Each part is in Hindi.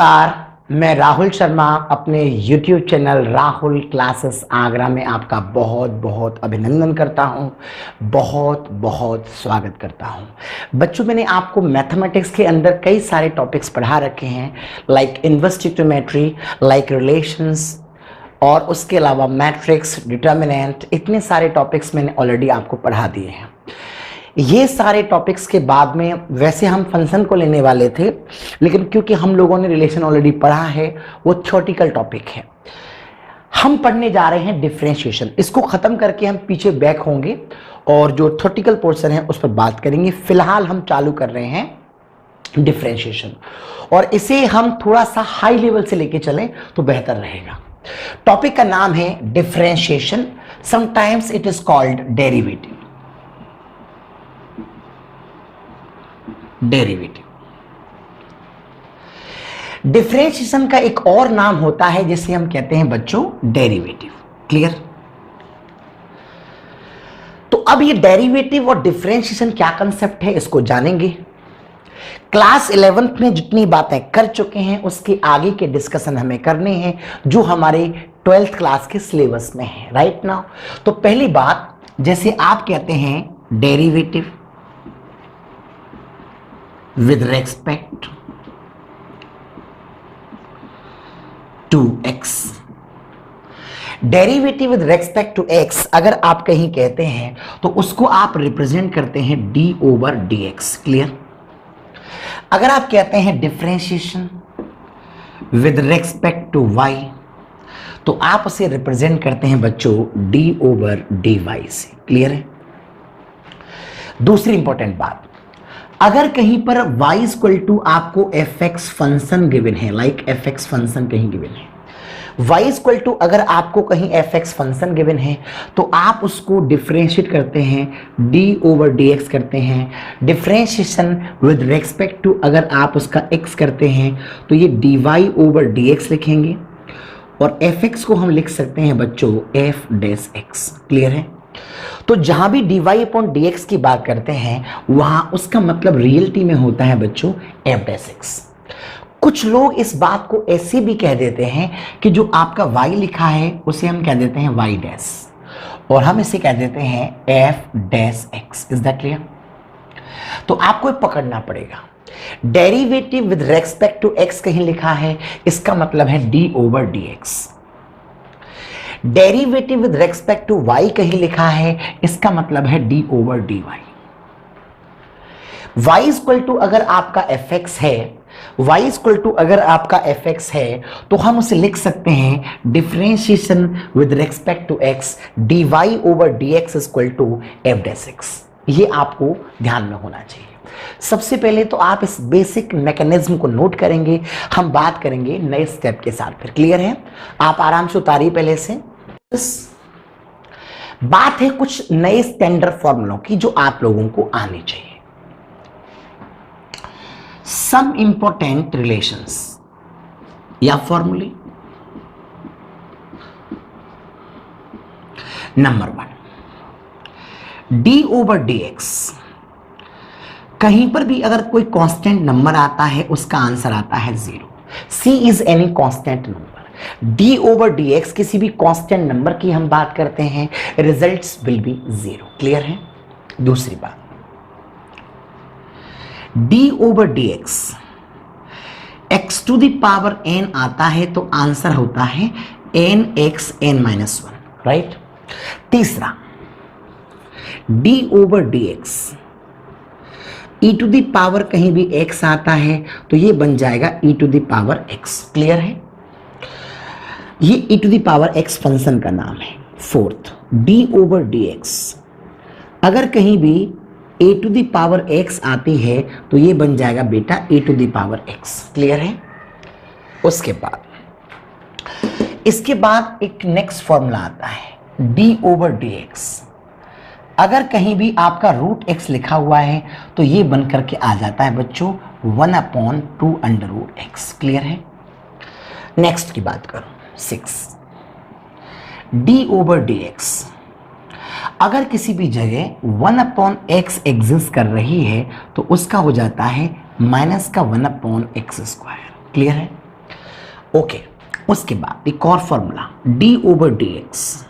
नमस्कार, मैं राहुल शर्मा अपने YouTube channel Rahul classes Agra में आपका बहुत बहुत अभिनंदन करता हूं, बहुत बहुत स्वागत करता हूं। बच्चों, मैंने आपको मैथमेटिक्स के अंदर कई सारे टॉपिक्स पढ़ा रखे हैं, like inverse trigonometry, like relations, और उसके अलावा मैट्रिक्स, डिटर्मिनेंट, इतने सारे टॉपिक्स मैंने ऑलरेडी आपको पढ़ा दिए हैं। ये सारे टॉपिक्स के बाद में वैसे हम फंक्शन को लेने वाले थे, लेकिन क्योंकि हम लोगों ने रिलेशन ऑलरेडी पढ़ा है, वो थ्योरेटिकल टॉपिक है। हम पढ़ने जा रहे हैं डिफरेंशिएशन। इसको खत्म करके हम पीछे बैक होंगे और जो थ्योरेटिकल पोर्शन है उस पर बात करेंगे। फिलहाल हम चालू कर रहे हैं डिफरेंशिएशन, और इसे हम थोड़ा सा हाई लेवल से लेके चलें तो बेहतर रहेगा। टॉपिक का नाम है differentiation, sometimes it is called derivative. Derivative differentiation का एक और नाम होता है जिसे हम कहते हैं बच्चों डेरिवेटिव। क्लियर? तो अब ये डेरिवेटिव और डिफरेंशिएशन क्या कंसेप्ट है इसको जानेंगे। क्लास 11th में जितनी बातें कर चुके हैं उसके आगे के डिस्कशन हमें करने हैं जो हमारे 12th क्लास के सिलेबस में है राइट नाउ। तो पहली बात, जैसे आप कहते हैं derivative with respect to x, derivative with respect to x अगर आप कहीं कहते हैं तो उसको आप रिप्रेजेंट करते हैं d ओवर dx। क्लियर? अगर आप कहते हैं differentiation with respect to y तो आप उसे रिप्रेजेंट करते हैं बच्चों d ओवर dy से। क्लियर है? दूसरी इंपॉर्टेंट बात, अगर कहीं पर y इक्वल टू आपको fx फंक्शन गिवन है, लाइक fx फंक्शन कहीं गिवन है, y इक्वल टू अगर आपको कहीं fx फंक्शन गिवन है तो आप उसको डिफरेंशिएट करते हैं d ओवर dx करते हैं। डिफरेंशिएशन विद रेस्पेक्ट टू अगर आप उसका x करते हैं तो ये dy ओवर dx लिखेंगे, और fx को हम लिख सकते हैं बच्चों f डैश x। क्लियर है? तो जहां भी dy अपॉन dx की बात करते हैं वहां उसका मतलब रियलिटी में होता है बच्चों f डैश x। कुछ लोग इस बात को ऐसे भी कह देते हैं कि जो आपका y लिखा है उसे हम कह देते हैं y डैश, और हम इसे कह देते हैं f dash x। Is that clear? तो आपको पकड़ना पड़ेगा, derivative with respect to x कहीं लिखा है इसका मतलब है d over dx। Derivative with respect to y कहीं लिखा है इसका मतलब है d over dy। y equal to अगर आपका fx है, y इक्वल टू अगर आपका fx है तो हम उसे लिख सकते हैं differentiation with respect to x dy over dx equal to f dash x। ये आपको ध्यान में होना चाहिए। सबसे पहले तो आप इस बेसिक मैकेनिज्म को नोट करेंगे, हम बात करेंगे नए स्टेप के साथ फिर। क्लियर है? आप आराम से उतारिए पहले से। बात है कुछ नए स्टैंडर्ड फॉर्मूलों की जो आप लोगों को आने चाहिए। सम इंपॉर्टेंट रिलेशंस या फॉर्मूले। Number 1, d over dx। कहीं पर भी अगर कोई कांस्टेंट नंबर आता है उसका आंसर आता है 0। c is any constant number. d over dx किसी भी कांस्टेंट नंबर की हम बात करते हैं, रिजल्ट्स विल बी 0। क्लियर है? दूसरी बात, d over dx x to the power n आता है तो आंसर होता है nx n माइनस 1। राइट? तीसरा, d over dx e to the power कहीं भी x आता है तो ये बन जाएगा e to the power x। Clear है? ये e to the power x function का नाम है। फोर्थ, d ओवर dx अगर कहीं भी a to the power x आती है तो ये बन जाएगा बेटा e to the power x। Clear है? उसके बाद इसके बाद एक नेक्स्ट फॉर्मूला आता है d ओवर dx। अगर कहीं भी आपका रूट x लिखा हुआ है तो ये बन करके आ जाता है बच्चों 1 upon 2 under root x। Clear है? नेक्स्ट की बात करूं, 6, d ओवर dx अगर किसी भी जगह 1 अपॉन x एग्जिस्ट कर रही है तो उसका हो जाता है माइनस का 1 अपॉन एक्स स्क्वायर। क्लियर है? ओके, उसके बाद एक और formula D over D X.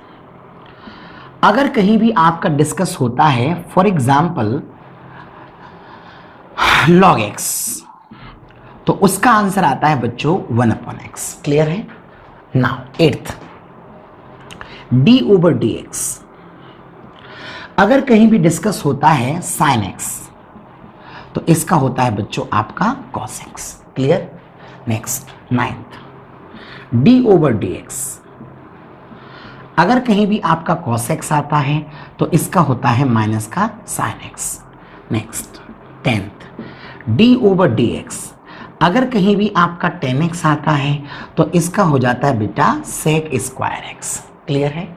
अगर कहीं भी आपका डिस्कस होता है फॉर एग्जाम्पल लॉग एक्स, तो उसका आंसर आता है बच्चों 1/x। क्लियर है? Now eighth, D over D X. अगर कहीं भी डिस्कस होता है साइन एक्स, तो इसका होता है बच्चों आपका cos x. Clear? Next ninth, D over D X. अगर कहीं भी आपका कॉस एक्स आता है तो इसका होता है माइनस का sine x. Next tenth, D over D X. अगर कहीं भी आपका टेन एक्स आता है तो इसका हो जाता है बेटा सेक स्क्वायर एक्स। क्लियर है?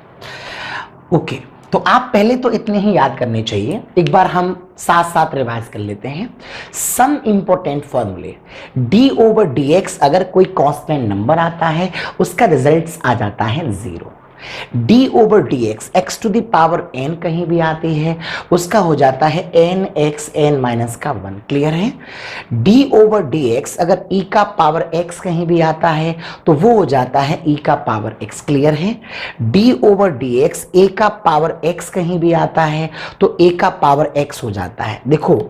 ओके, तो आप पहले तो इतने ही याद करने चाहिए। एक बार हम साथ साथ रिवाइज कर लेते हैं सम इंपॉर्टेंट फॉर्मूले। डी ओवर डी एक्स, अगर कोई कांस्टेंट नंबर आता है उसका रिजल्ट आ जाता है 0। D over D X, X to the power n कहीं भी आती है उसका हो जाता है n x n माइनस का 1। क्लियर है? डी ओवर डी एक्स, अगर e का पावर x कहीं भी आता है तो वो हो जाता है e का पावर x। क्लियर है? D over D x, a का पावर x कहीं भी आता है तो a का पावर x हो जाता है। देखो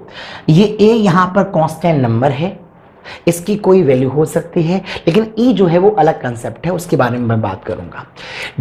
ये a यहां पर कांस्टेंट नंबर है, इसकी कोई वैल्यू हो सकती है, लेकिन e जो है वो अलग कंसेप्ट है, उसके बारे में मैं बात करूंगा।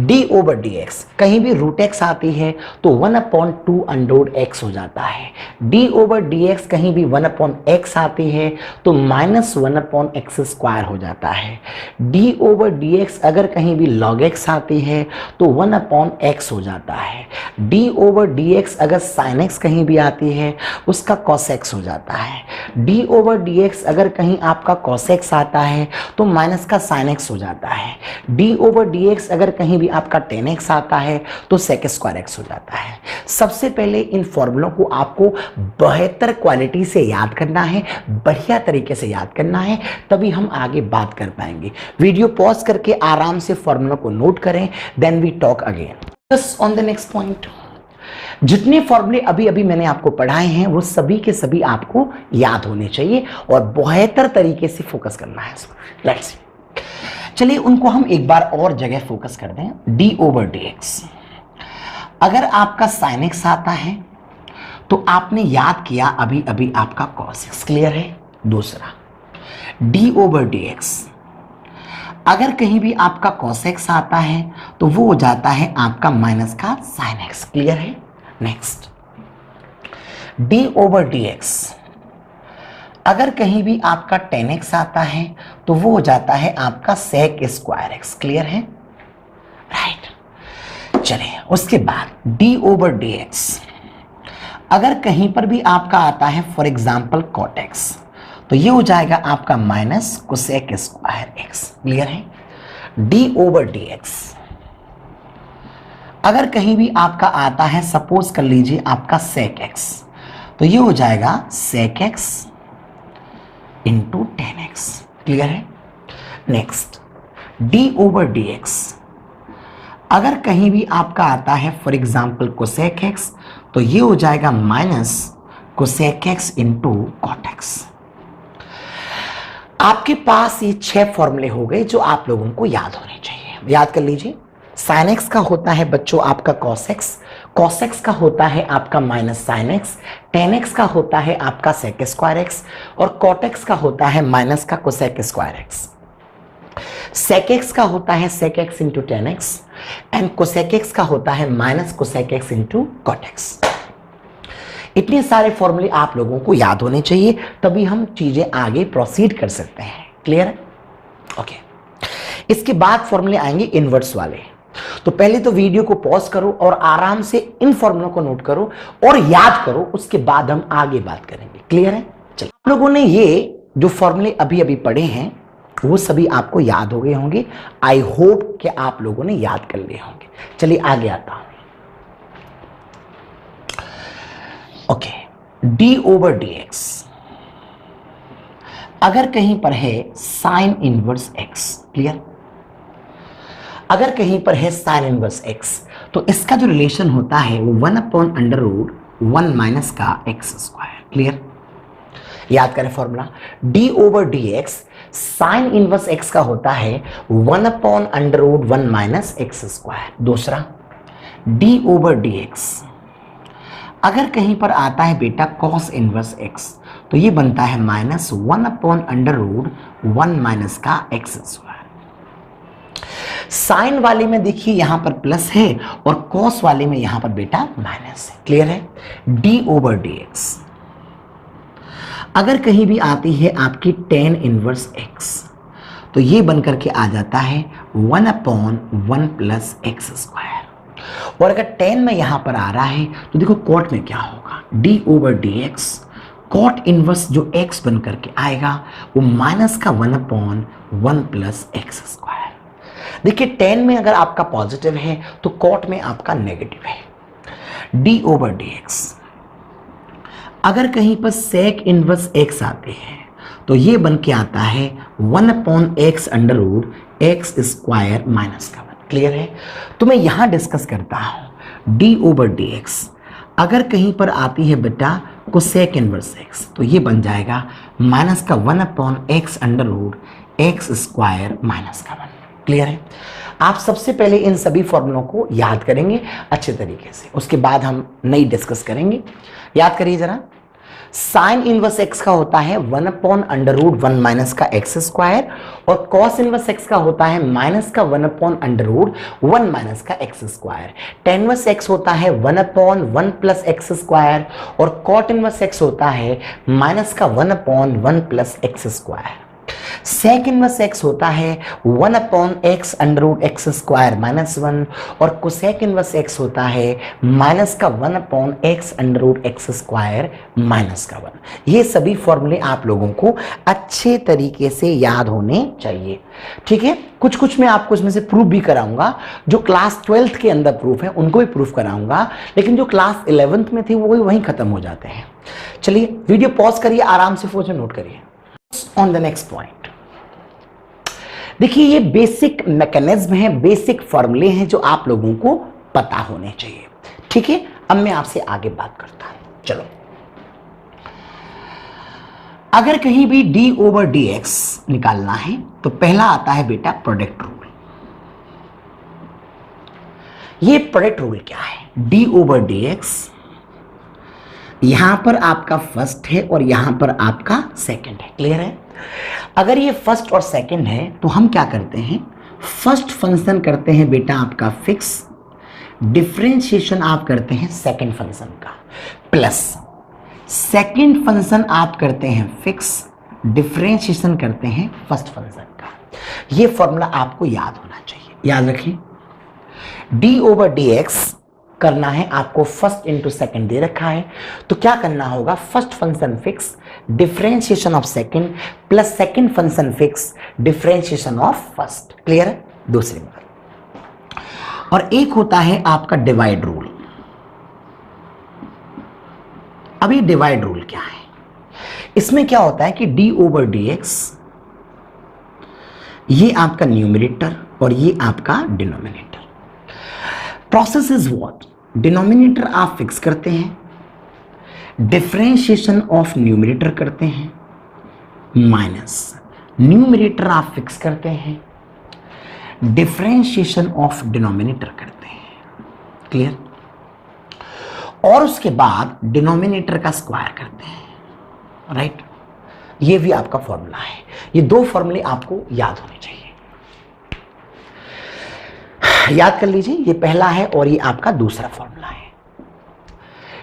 d ओवर डी एक्स, कहीं भी रूट एक्स आती है तो 1/2 अंडर एक्स हो जाता है। d ओवर डी एक्स कहीं भी 1/x आती है तो -1/x स्क्वायर हो जाता है। d ओवर डी एक्स अगर कहीं भी log x आती है तो 1/x हो जाता है। d ओवर डी एक्स अगर sin x कहीं भी आती है उसका cos x हो जाता है। d ओवर डी एक्स अगर कहीं आपका cos x आता है तो माइनस का sin x हो जाता है। d ओवर डी एक्स अगर कहीं भी आपका tan x आता है तो sec स्क्वायर x हो जाता है। सबसे पहले इन फॉर्मूलों को आपको बेहतर क्वालिटी से याद करना है, बढ़िया तरीके से याद करना है, तभी हम आगे बात कर पाएंगे। वीडियो पॉज करके आराम से फॉर्मूलों को नोट करें, then we talk again. Just on the next point, जितने फॉर्मूले अभी अभी मैंने आपको पढ़ाए हैं वो सभी के सभी आपको याद होने चाहिए और बेहतर तरीके से फोकस करना है। लेट्स सी, चलिए उनको हम एक बार और जगह फोकस कर दें। डी ओवर डी एक्स, अगर आपका साइन एक्स आता है तो आपने याद किया अभी अभी आपका कॉस एक्स। क्लियर है? दूसरा डी ओवर डी एक्स, अगर कहीं भी आपका कॉस एक्स आता है तो वो हो जाता है आपका माइनस का साइन एक्स। क्लियर है? Next D over D X, अगर कहीं भी आपका टेन एक्स आता है तो वो हो जाता है आपका सेक स्क्वायर एक्स। क्लियर है? राइट। चलिए उसके बाद डी ओवर डी एक्स, अगर कहीं पर भी आपका आता है फॉर एग्जाम्पल कॉट एक्स तो ये हो जाएगा आपका minus cosec square x. Clear है? डी ओवर डी एक्स, अगर कहीं भी आपका आता है सपोज कर लीजिए आपका सेक एक्स तो ये हो जाएगा sec X into ten X. Clear है? Next D over D X, अगर कहीं भी आपका आता है फॉर एग्जाम्पल कोसेक एक्स तो ये हो जाएगा minus cosec X into cot X. आपके पास ये 6 फॉर्मूले हो गए जो आप लोगों को याद होने चाहिए। याद कर लीजिए, साइन एक्स का होता है बच्चों आपका कॉस एक्स का होता है आपका minus sine X, tan X का होता है आपका सेक स्क्वायर एक्स और कॉट एक्स का होता है माइनस का cosec square X. Sec X का होता है sec X into ten X and cosec X का होता है minus cosec X into cot X. इतने सारे फॉर्मूले आप लोगों को याद होने चाहिए, तभी हम चीजें आगे प्रोसीड कर सकते हैं। क्लियर है? ओके, इसके बाद फॉर्मूले आएंगे इनवर्स वाले। तो पहले तो वीडियो को पॉज करो और आराम से इन फॉर्मूलों को नोट करो और याद करो, उसके बाद हम आगे बात करेंगे। क्लियर है? चलिए, आप लोगों ने ये जो फॉर्मूले अभी अभी पढ़े हैं वो सभी आपको याद हो गए होंगे। आई होप कि आप लोगों ने याद कर लिए होंगे। चलिए आगे आता हूं। Okay, D over D X, अगर कहीं पर है साइन इनवर्स एक्स। क्लियर? अगर कहीं पर है साइन इनवर्स एक्स तो इसका जो रिलेशन होता है वो 1/√1 माइनस का एक्स स्क्वायर। क्लियर? याद करें formula, D over D x, sine inverse X का होता है 1/√1 माइनस एक्स स्क्वायर। दूसरा डी ओवर डी एक्स, अगर कहीं पर आता है बेटा कॉस इनवर्स एक्स तो ये बनता है -1/√1 माइनस का एक्स स्क्वायर। साइन वाले में देखिए यहां पर प्लस है और कॉस वाले में यहां पर बेटा माइनस है। क्लियर है? डी ओवर डी एक्स, अगर कहीं भी आती है आपकी टेन इनवर्स एक्स तो ये बनकर के आ जाता है 1/1 प्लस एक्स स्क्वायर। और अगर टेन में यहां पर आ रहा है तो देखो कॉट में क्या होगा, D over D X, cot inverse जो एक्स बन करके आएगा वो माइनस का 1/1 प्लस एक्स स्क्वायर। देखिए टेन में अगर आपका पॉजिटिव है तो कॉट में आपका नेगेटिव है। डी ओवर डी एक्स, अगर कहीं पर सेक इनवर्स एक्स आते हैं तो ये बन के आता है 1/x स्क्वायर माइनस का 1। क्लियर है? तो मैं यहां डिस्कस करता हूं डी ओवर डी एक्स, अगर कहीं पर आती है बेटा कोसेक इनवर्स एक्स तो ये बन जाएगा माइनस का 1/x स्क्वायर माइनस का 1। क्लियर है? आप सबसे पहले इन सभी फॉर्मूलों को याद करेंगे अच्छे तरीके से, उसके बाद हम नई डिस्कस करेंगे। याद करिए जरा, साइन इनवर्स एक्स का होता है 1/√1 माइनस का एक्स स्क्वायर और कॉस इनवर्स एक्स का होता है माइनस का 1/√1 माइनस का X square. Tan inverse X होता है 1/1 प्लस एक्स स्क्वायर और कॉट इनवर्स एक्स होता है माइनस का 1/1 plus X square. Sec inverse X होता है 1/x स्क्वायर माइनस 1 और कोसेक इनवर्स एक्स होता है माइनस का 1/x स्क्वायर माइनस का 1। ये सभी फॉर्मूले आप लोगों को अच्छे तरीके से याद होने चाहिए। ठीक है? कुछ कुछ मैं आपको इसमें से प्रूफ भी कराऊंगा, जो क्लास 12th के अंदर प्रूफ है उनको भी प्रूफ कराऊंगा, लेकिन जो क्लास 11th में थे वो वहीं खत्म हो जाते हैं। चलिए वीडियो पॉज करिए, आराम से फोन नोट करिए। ऑन द नेक्स्ट पॉइंट देखिए, ये बेसिक मैकेनिज्म है, बेसिक फॉर्मूले हैं जो आप लोगों को पता होने चाहिए। ठीक है? अब मैं आपसे आगे बात करता हूं। चलो, अगर कहीं भी डी ओवर डी एक्स निकालना है तो पहला आता है बेटा प्रोडक्ट रूल। ये प्रोडक्ट रूल क्या है? डी ओवर डी एक्स, यहां पर आपका फर्स्ट है और यहां पर आपका सेकंड है। क्लियर है? अगर ये फर्स्ट और सेकंड है तो हम क्या करते हैं, फर्स्ट फंक्शन करते हैं बेटा आपका फिक्स, डिफरेंशिएशन आप करते हैं सेकंड फंक्शन का, प्लस सेकंड फंक्शन आप करते हैं फिक्स, डिफरेंशिएशन करते हैं फर्स्ट फंक्शन का। ये फॉर्मूला आपको याद होना चाहिए। याद रखिए, डी ओवर डी एक्स करना है आपको, फर्स्ट इंटू सेकंड दे रखा है तो क्या करना होगा, first function fix, differentiation of second plus second function fix, differentiation of first. Clear है? दूसरी बात, और एक होता है आपका डिवाइड रूल। अभी डिवाइड रूल क्या है? इसमें क्या होता है कि डी ओवर डी एक्स, ये आपका न्यूमरेटर और ये आपका denominator. Process is what, denominator आप फिक्स करते हैं, डिफरेंशिएशन ऑफ न्यूमरेटर करते हैं, माइनस न्यूमरेटर आप फिक्स करते हैं, डिफरेंशिएशन ऑफ डिनोमिनेटर करते हैं। क्लियर? और उसके बाद डिनोमिनेटर का स्क्वायर करते हैं। राइट? ये भी आपका फॉर्मूला है। ये दो फॉर्मूले आपको याद होने चाहिए। याद कर लीजिए, ये पहला है और ये आपका दूसरा फॉर्मूला है।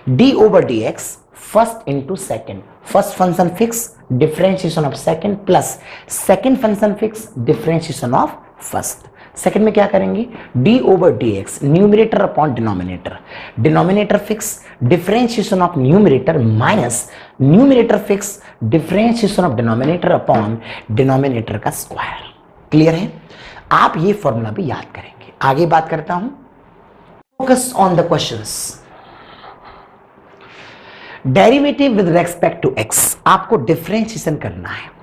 D over D x, first into second, first function fix, differentiation of second plus second function fix, differentiation of first. Second में क्या करेंगे, D over D x, numerator upon denominator, denominator fix, differentiation of numerator minus numerator fix, differentiation of denominator upon denominator का स्क्वायर। क्लियर है? आप ये फॉर्मूला भी याद करेंगे। आगे बात करता हूं, focus on the questions. Derivative with respect to X, आपको डिफरेंशिएशन करना है।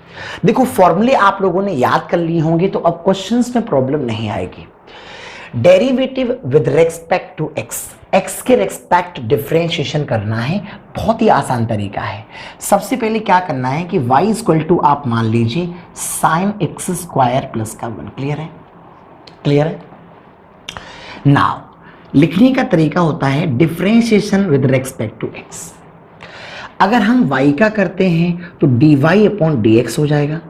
देखो फॉर्मूले आप लोगों ने याद कर लिए होंगे तो अब क्वेश्चंस में प्रॉब्लम नहीं आएगी। Derivative with respect to x, x के रेस्पेक्ट डिफरेंशिएशन करना है, बहुत ही आसान तरीका है। सबसे पहले क्या करना है कि y इक्वल टू आप मान लीजिए साइन एक्स स्क्वायर प्लस का 1। क्लियर है? क्लियर है? नाउ लिखने का तरीका होता है differentiation with respect to x। अगर हम y का करते हैं तो dy अपॉन dx हो जाएगा।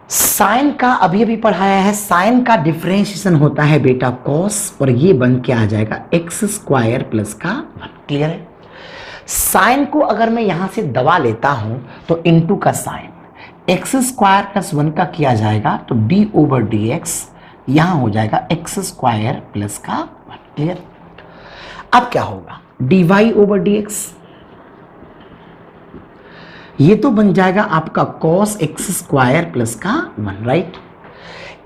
साइन का अभी अभी पढ़ाया है, साइन का डिफरेंशिएशन होता है बेटा cos, और ये बन के आ जाएगा एक्स स्क्वायर प्लस का 1। क्लियर है? साइन को अगर मैं यहां से दबा लेता हूं तो इनटू का साइन एक्स स्क्वायर प्लस 1 का किया जाएगा तो डी ओवर डी एक्स यहां हो जाएगा एक्स स्क्वायर प्लस का 1। क्लियर? अब क्या होगा? D y over D x, ये तो बन जाएगा आपका cos एक्स स्क्वायर प्लस का 1। राइट?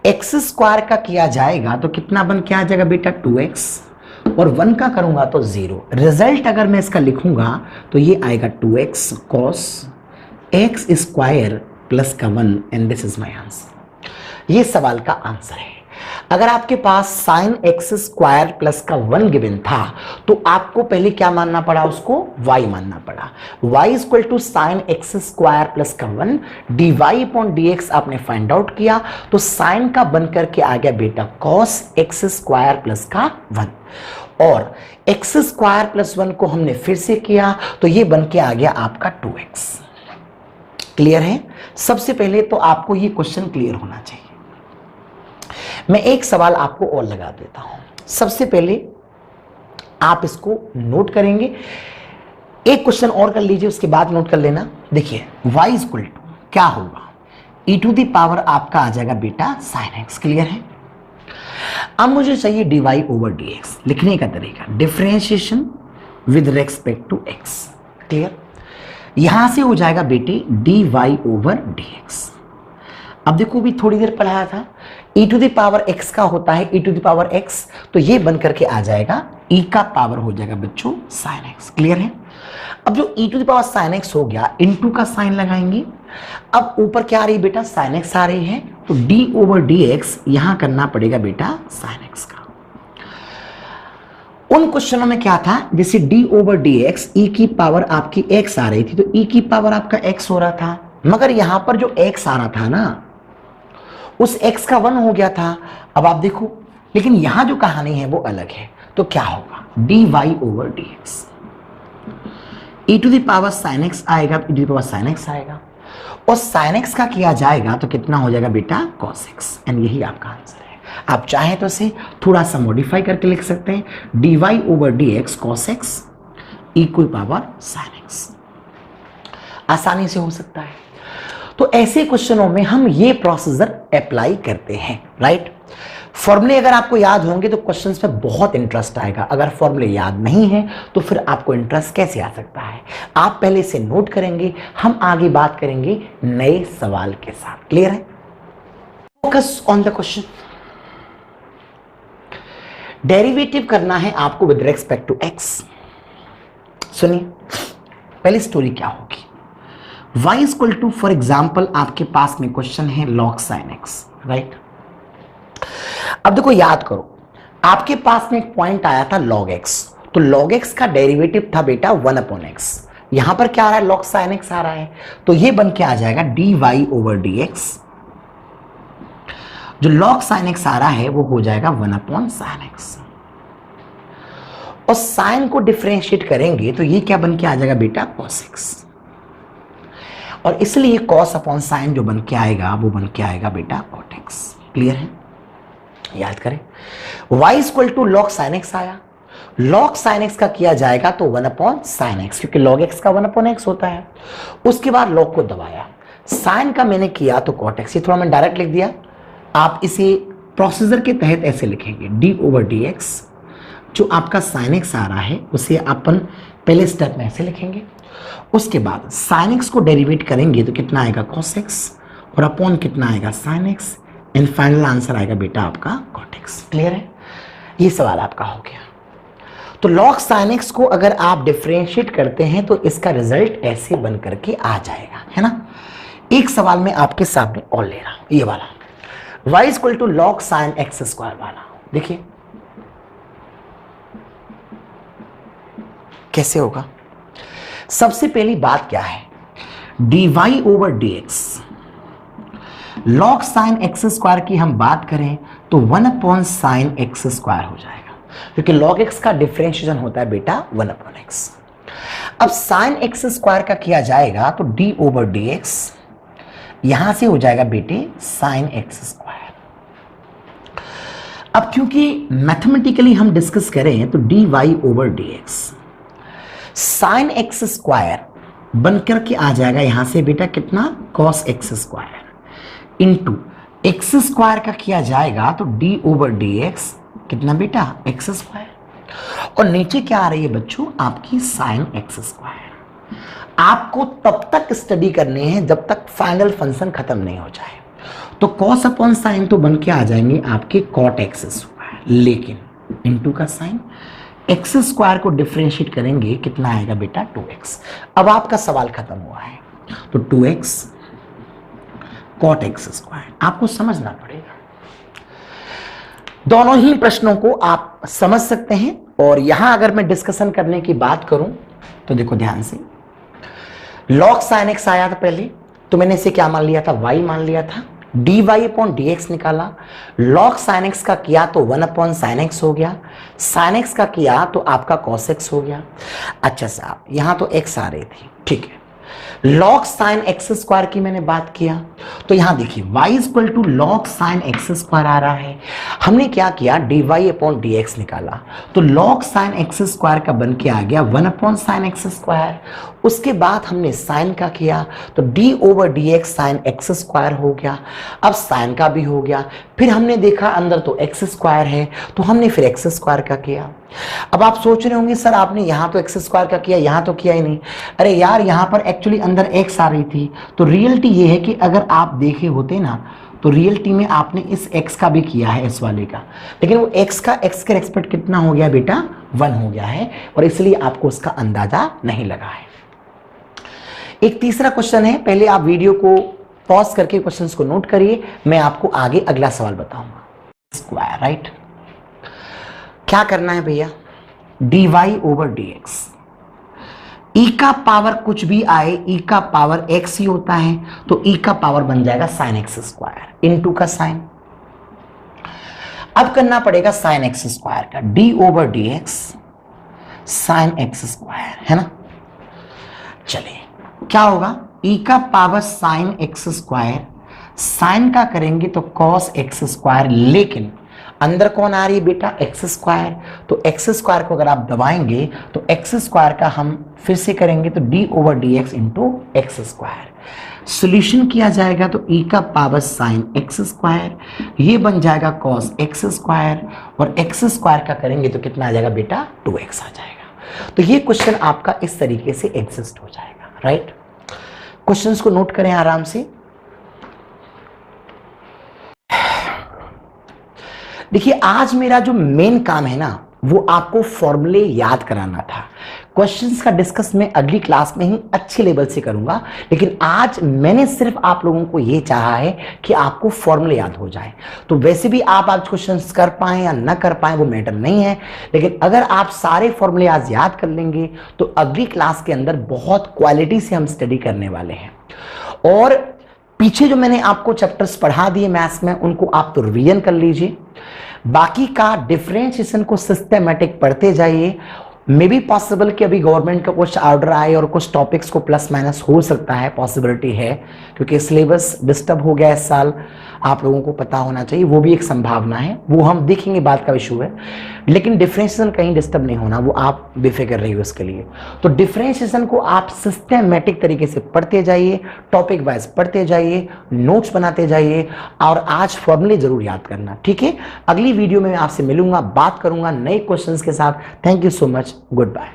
एक्स स्क्वायर का किया जाएगा तो कितना बन के आ जाएगा बेटा 2x, और 1 का करूंगा तो 0। रिजल्ट अगर मैं इसका लिखूंगा तो ये आएगा 2x cos x square plus का 1, and this is my answer. ये सवाल का आंसर है। अगर आपके पास साइन एक्स स्क्वायर प्लस का 1 गिवन था तो आपको पहले क्या मानना पड़ा? उसको y मानना पड़ा। y equal to sine x square plus का 1 d y upon d x आपने फाइंड आउट किया तो साइन का बनकर के आ गया बेटा cos एक्स स्क्वायर प्लस का 1, और एक्स स्क्वायर प्लस 1 को हमने फिर से किया तो ये बन के आ गया आपका 2x। क्लियर है? सबसे पहले तो आपको ये क्वेश्चन क्लियर होना चाहिए। मैं एक सवाल आपको और लगा देता हूं। सबसे पहले आप इसको नोट करेंगे, एक क्वेश्चन और कर लीजिए, उसके बाद नोट कर लेना। देखिए y इक्वल टू क्या होगा? e टू द पावर आपका आ जाएगा बेटा साइन x। क्लियर है? अब मुझे चाहिए dy ओवर dx। लिखने का तरीका differentiation with respect to x। Clear? यहां से हो जाएगा बेटे dy ओवर dx। अब देखो भी थोड़ी देर पढ़ाया था, e to the power x का होता है e to the power x, तो ये बन करके आ जाएगा e का पावर हो जाएगा बच्चों sin x। क्लियर है? अब जो e to the power sin x हो गया, इनटू का साइन लगाएंगे। अब ऊपर क्या आ रही है बेटा? sin x आ रही है, तो d ओवर dx यहां करना पड़ेगा बेटा sin x का। उन क्वेश्चनों में क्या था, जैसे d ओवर dx e की पावर आपकी x आ रही थी तो e की पावर आपका x हो रहा था, मगर यहां पर जो x आ रहा था ना उस x का 1 हो गया था। अब आप देखो, लेकिन यहां जो कहानी है वो अलग है, तो क्या होगा? dy over dx e to the power sin x आएगा, e to the power sin x आएगा, और sin x का किया जाएगा तो कितना हो जाएगा बेटा cos x, एंड यही आपका आंसर है। आप चाहें तो इसे थोड़ा सा मॉडिफाई करके लिख सकते हैं dy over dx cos x e to the power sin x। आसानी से हो सकता है। तो ऐसे क्वेश्चनों में हम ये प्रोसीजर अप्लाई करते हैं। राइट? फॉर्मूले अगर आपको याद होंगे तो क्वेश्चंस पे बहुत इंटरेस्ट आएगा। अगर फॉर्मूले याद नहीं है तो फिर आपको इंटरेस्ट कैसे आ सकता है? आप पहले इसे नोट करेंगे, हम आगे बात करेंगे नए सवाल के साथ। क्लियर है? Focus on the question. Derivative करना है आपको विद रेस्पेक्ट टू एक्स। सुनिए, पहली स्टोरी क्या होगी? y equal to, for example आपके पास में क्वेश्चन है log sin x। राइट? अब देखो याद करो, आपके पास में एक पॉइंट आया था log x, तो log x का डेरिवेटिव था बेटा 1 अपॉन x। यहां पर क्या आ रहा है? log sin x आ रहा है, तो ये बन के आ जाएगा dy ओवर dx। जो log sin x आ रहा है वो हो जाएगा 1 अपॉन sin x, और sin को डिफरेंशिएट करेंगे तो ये क्या बन के आ जाएगा बेटा cos x, और इसलिए cos अपॉन साइन जो बन के आएगा वो बन के आएगा बेटा cot x। क्लियर है? याद करें, y equal to log sin x आया, log sin x का किया जाएगा तो 1 अपॉन sin x, क्योंकि log x का 1 अपॉन x होता है। उसके बाद log को दबाया, sin का मैंने किया तो cot x। ये थोड़ा मैं डायरेक्ट लिख दिया, आप इसे प्रोसीजर के तहत ऐसे लिखेंगे d ओवर dx, जो आपका sin x आ रहा है उसे अपन पहले स्टेप में ऐसे लिखेंगे। उसके बाद sin x को डेरिवेट करेंगे तो कितना आएगा cos x, और अपॉन कितना आएगा sin x, and final answer आएगा बेटा आपका cot x। क्लियर है? ये सवाल आपका हो गया। तो log sin x को अगर आप डिफरेंशिएट करते हैं तो इसका रिजल्ट ऐसे बन करके आ जाएगा, है ना? एक सवाल में आपके सामने और ले रहा हूं, ये वाला y equal to log sin x square वाला। देखिए कैसे होगा? सबसे पहली बात क्या है, dy over dx, log sin x square की हम बात करें तो 1 अपॉन साइन एक्स स्क्वायर हो जाएगा, क्योंकि log x का डिफरेंशिएशन होता है बेटा 1 अपॉन x। अब साइन एक्स स्क्वायर का किया जाएगा तो d ओवर dx, यहां से हो जाएगा बेटे साइन एक्स स्क्वायर। अब क्योंकि मैथमेटिकली हम डिस्कस करें तो dy over dx sign x square बनकर के आ जाएगा यहां से बेटा कितना, cos x square into x square का किया जाएगा तो d ओवर dx कितना बेटा एक्स स्क्वायर, और नीचे क्या आ रही है बच्चों आपकी साइन एक्स स्क्वायर। आपको तब तक स्टडी करने हैं जब तक फाइनल फंक्शन खत्म नहीं हो जाए। तो cos अपॉन साइन तो बन के आ जाएंगे आपके cot एक्स स्क्वायर, लेकिन इंटू का साइन एक्स स्क्वायर को डिफरेंशिएट करेंगे कितना आएगा बेटा 2x। अब आपका सवाल खत्म हुआ है, तो 2x cot एक्स स्क्वायर आपको समझना पड़ेगा। दोनों ही प्रश्नों को आप समझ सकते हैं, और यहां अगर मैं डिस्कशन करने की बात करूं तो देखो ध्यान से, log sin x आया था पहले, तो मैंने इसे क्या मान लिया था, y मान लिया था, dy अपॉन dx निकाला, log sin x का किया तो 1 अपॉन sin x हो गया, sin x का किया तो आपका cos x हो गया। अच्छा साहब यहां तो x आ रही थी, ठीक है, log sin x स्क्वायर की मैंने बात किया तो यहां देखिए y equal to log sin x square आ रहा है। हमने क्या किया, dy अपॉन dx निकाला तो log sin x स्क्वायर का बन के आ गया 1 अपॉन sin x स्क्वायर। उसके बाद हमने sin का किया तो d over dx sin x square हो गया। अब sin का भी हो गया, फिर हमने देखा अंदर तो x स्क्वायर है तो हमने फिर x स्क्वायर का किया। अब आप सोच रहे होंगे सर आपने यहां तो x स्क्वायर का किया, यहां तो किया ही नहीं। अरे यार यहां पर एक्चुअली अंदर x आ रही थी, तो रियलिटी ये है कि अगर आप देखे होते ना तो रियलिटी में आपने इस x का भी किया है, इस वाले का, लेकिन वो x का x के रेस्पेक्ट कितना हो गया बेटा 1 हो गया है, और इसलिए आपको उसका अंदाजा नहीं लगा है। एक तीसरा क्वेश्चन है, पहले आप वीडियो को पॉज करके क्वेश्चंस को नोट करिए, मैं आपको आगे अगला सवाल बताऊंगा। स्क्वायर राइट, क्या करना है भैया, dy ओवर dx, e का पावर कुछ भी आए e का पावर x ही होता है, तो e का पावर बन जाएगा sin x स्क्वायर इनटू का साइन। अब करना पड़ेगा sin x स्क्वायर का d over dx sin x square, है ना। चलिए क्या होगा, e का power sin x square, sin का करेंगे तो cos x स्क्वायर, लेकिन अंदर कौन आ रही है बेटा एक्स स्क्वायर, तो एक्स स्क्वायर को अगर आप दबाएंगे तो एक्स स्क्वायर का हम फिर से करेंगे तो D over D x into x square. Solution किया जाएगा तो e का पावर साइन एक्स स्क्वायर, ये बन जाएगा कॉस एक्स स्क्वायर, और एक्स स्क्वायर का करेंगे तो कितना आ जाएगा बेटा 2x आ जाएगा। तो ये क्वेश्चन आपका इस तरीके से एग्जिस्ट हो जाएगा, राइट। क्वेश्चंस को नोट करें आराम से। देखिए आज मेरा जो मेन काम है ना वो आपको फॉर्मूले याद कराना था। क्वेश्चंस का डिस्कस मैं अगली क्लास में ही अच्छे लेवल से करूंगा, लेकिन आज मैंने सिर्फ आप लोगों को ये चाहा है कि आपको फॉर्मूले याद हो जाए। तो वैसे भी आप आज क्वेश्चंस कर पाए या ना कर पाए वो मैटर नहीं है, लेकिन अगर आप सारे फॉर्मूले आज याद कर लेंगे तो अगली क्लास के अंदर बहुत क्वालिटी से हम स्टडी करने वाले हैं। और पीछे जो मैंने आपको चैप्टर्स पढ़ा दिए मैथ्स में उनको आप तो रिवीजन कर लीजिए, बाकी का डिफरेंशिएशन को सिस्टेमेटिक पढ़ते जाइए। मे बी पॉसिबल कि अभी गवर्नमेंट का कुछ ऑर्डर आए और कुछ टॉपिक्स को प्लस माइनस हो सकता है, पॉसिबिलिटी है, क्योंकि सिलेबस डिस्टर्ब हो गया इस साल, आप लोगों को पता होना चाहिए, वो भी एक संभावना है, वो हम देखेंगे, बात का इशू है। लेकिन डिफरेंशिएशन कहीं डिस्टर्ब नहीं होना, वो आप बेफिक्र रहिए उसके लिए। तो डिफरेंशिएशन को आप सिस्टेमेटिक तरीके से पढ़ते जाइए, टॉपिक वाइज पढ़ते जाइए, नोट्स बनाते जाइए, और आज फॉर्मूले जरूर याद करना, ठीक है। अगली वीडियो में मैं आपसे मिलूंगा, बात करूंगा नए क्वेश्चंस के साथ। Thank you so much, good bye.